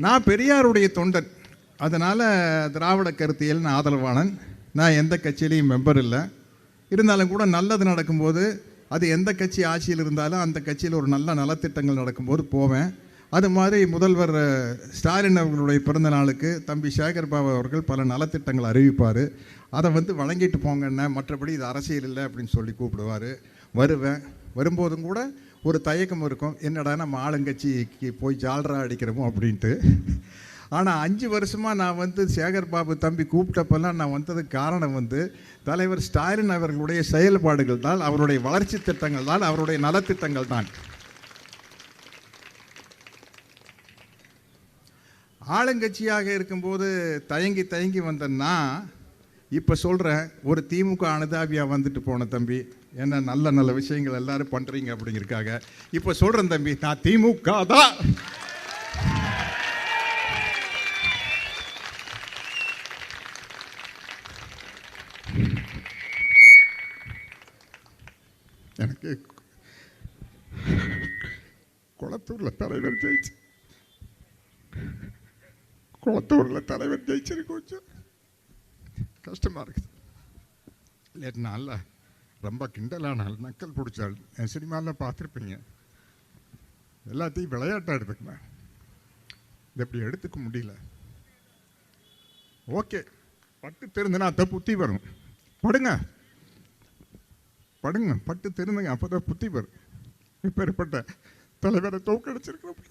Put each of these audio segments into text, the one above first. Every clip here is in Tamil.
நான் பெரியாருடைய தொண்டன், அதனால் திராவிட கருத்தியல் ஆதரவாளன். நான் எந்த கட்சியிலையும் மெம்பர் இல்லை. இருந்தாலும் கூட நல்லது நடக்கும்போது, அது எந்த கட்சி ஆட்சியில் இருந்தாலும் அந்த கட்சியில் ஒரு நல்ல நலத்திட்டங்கள் நடக்கும்போது போவேன். அது மாதிரி முதல்வர் ஸ்டாலின் அவர்களுடைய பிறந்த நாளுக்கு தம்பி சேகர் பாபு அவர்கள் பல நலத்திட்டங்கள் அறிவிப்பார். அதை வழங்கிட்டு போங்கண்ணே, மற்றபடி இது அரசியல் இல்லை அப்படின்னு சொல்லி கூப்பிடுவார். வருவேன். வரும்போதும் கூட ஒரு தயக்கம் இருக்கும், என்னடா நம்ம ஆளுங்கட்சிக்கு போய் ஜால்ரா அடிக்கிறோமோ அப்படின்ட்டு. ஆனால் 5 வருஷமாக நான் சேகர் பாபு தம்பி கூப்பிட்டப்பெல்லாம் நான் வந்ததுக்கு காரணம் தலைவர் ஸ்டாலின் அவர்களுடைய செயல்பாடுகள் தான், அவருடைய வளர்ச்சி திட்டங்கள் தான், அவருடைய நலத்திட்டங்கள் தான். ஆளுங்கட்சியாக இருக்கும்போது தயங்கி தயங்கி வந்தேன்னா, இப்போ சொல்கிறேன், ஒரு திமுக அனுதாபியாக வந்துட்டு போன தம்பி, என்ன நல்ல நல்ல விஷயங்கள் எல்லாரும் பண்ணுறீங்க அப்படிங்கிறதுக்காக இப்போ சொல்கிறேன் தம்பி, நான் திமுக தான். எனக்கு குளத்தூரில் தலைவர் ஜெயிச்சு, குளத்தூரில் தலைவர் ஜெயிச்சிருக்கு, கொஞ்சம் கஷ்டமாக இருக்குது. இல்லைனால ரொம்ப கிண்டலானால் நக்கல் பிடிச்சாள். என் சினிமாவில் பார்த்துருப்பீங்க. எல்லாத்தையும் விளையாட்டாக எடுத்துக்கினேன். இது எப்படி எடுத்துக்க முடியல. ஓகே, பட்டு தெரிந்துனா அத்தை புத்தி வரும். படுங்க படுங்க, பட்டு தெரிந்துங்க, அப்போ தான் புத்தி வரும். இப்பேற்பட்ட தலைவரை தோக்கடிச்சிருக்கிறோம்.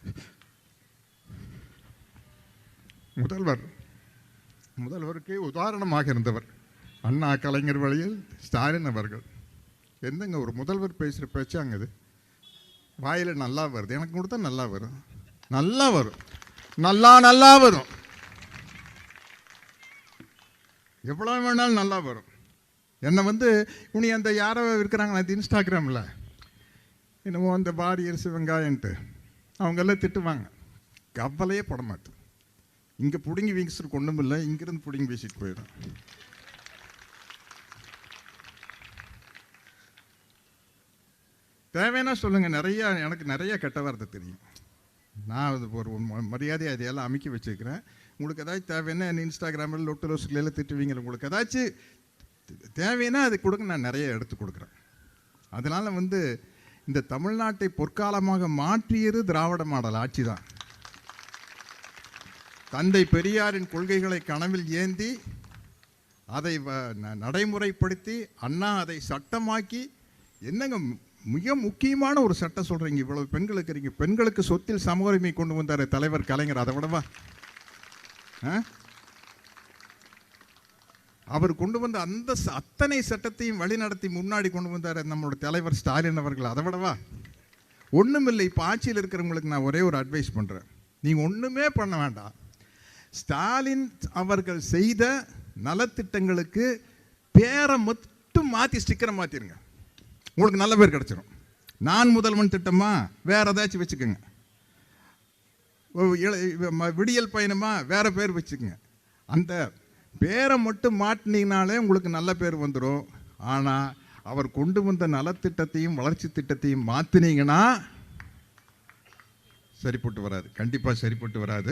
முதல்வருக்கு உதாரணமாக இருந்தவர் அண்ணா, கலைஞர் வழியில் ஸ்டாலின் அவர்கள். எந்தங்க ஒரு முதல்வர் பேசுகிற பேச்சாங்க இது? வாயில் நல்லா வருது, எனக்கு கொடுத்தா நல்லா வரும், நல்லா வரும், நல்லா வரும், எவ்வளோ வேணாலும் நல்லா வரும். என்னை உனி அந்த யாரோ இருக்கிறாங்களா அந்த இன்ஸ்டாகிராமில், என்னமோ அந்த வாரியர்ஸ் வெங்காயன்ட்டு அவங்கெல்லாம் திட்டுவாங்க. கவலையே பட மாட்டேன். இங்கே பிடுங்கி வீசிட்டு ஒன்றும் இல்லை, இங்கிருந்து பிடுங்கி வீசிட்டு போயிடும். தேவைன்னா சொல்லுங்கள். எனக்கு நிறைய கெட்ட வார்த்தை தெரியும். நான் ஒரு மரியாதையை அதையெல்லாம் அமைக்கி வச்சுருக்கிறேன். உங்களுக்கு ஏதாச்சும் தேவைன்னா என் இன்ஸ்டாகிராமில் லொட்டு ரோஸ்களெல்லாம் திட்டுவீங்க. உங்களுக்கு ஏதாச்சும் தேவைன்னா அது கொடுங்க, நான் நிறைய எடுத்து கொடுக்குறேன். அதனால் இந்த தமிழ்நாட்டை பொற்காலமாக மாற்றியது திராவிட மாடல் ஆட்சி தான். தந்தை பெரியாரின் கொள்கைகளை கனவில் ஏந்தி அதை நடைமுறைப்படுத்தி அண்ணா அதை சட்டமாக்கி, என்னங்க மிக முக்கியமான ஒரு சட்டம் சொல்கிறீங்க, இவ்வளவு பெண்களுக்கு இருக்கீங்க, பெண்களுக்கு சொத்தில் சம உரிமை கொண்டு வந்தார் தலைவர் கலைஞர். அதை விடவா அவர் கொண்டு வந்த அந்த அத்தனை சட்டத்தையும் வழிநடத்தி முன்னாடி கொண்டு வந்தார் நம்மளோட தலைவர் ஸ்டாலின் அவர்கள். அதை விடவா ஒன்றும் இல்லை. இப்போ ஆட்சியில் இருக்கிறவங்களுக்கு நான் ஒரே ஒரு அட்வைஸ் பண்ணுறேன், நீங்கள் ஒன்றுமே பண்ண வேண்டாம். ஸ்டாலின் அவர்கள் செய்த நலத்திட்டங்களுக்கு பேரை மட்டும் மாற்றி ஸ்டிக்கரை மாற்றிருங்க, உங்களுக்கு நல்ல பேர் கிடச்சிடும். நான் முதல்வன் திட்டமா வேற ஏதாச்சும் வச்சுக்கோங்க, விடியல் பயணமா வேற பேர் வச்சுக்கோங்க. அந்த பேரை மட்டும் மாட்டினீங்கனாலே உங்களுக்கு நல்ல பேர் வந்துடும். ஆனால் அவர் கொண்டு வந்த நலத்திட்டத்தையும் வளர்ச்சி திட்டத்தையும் மாற்றினீங்கன்னா சரிப்பட்டு வராது, கண்டிப்பாக சரிப்பட்டு வராது.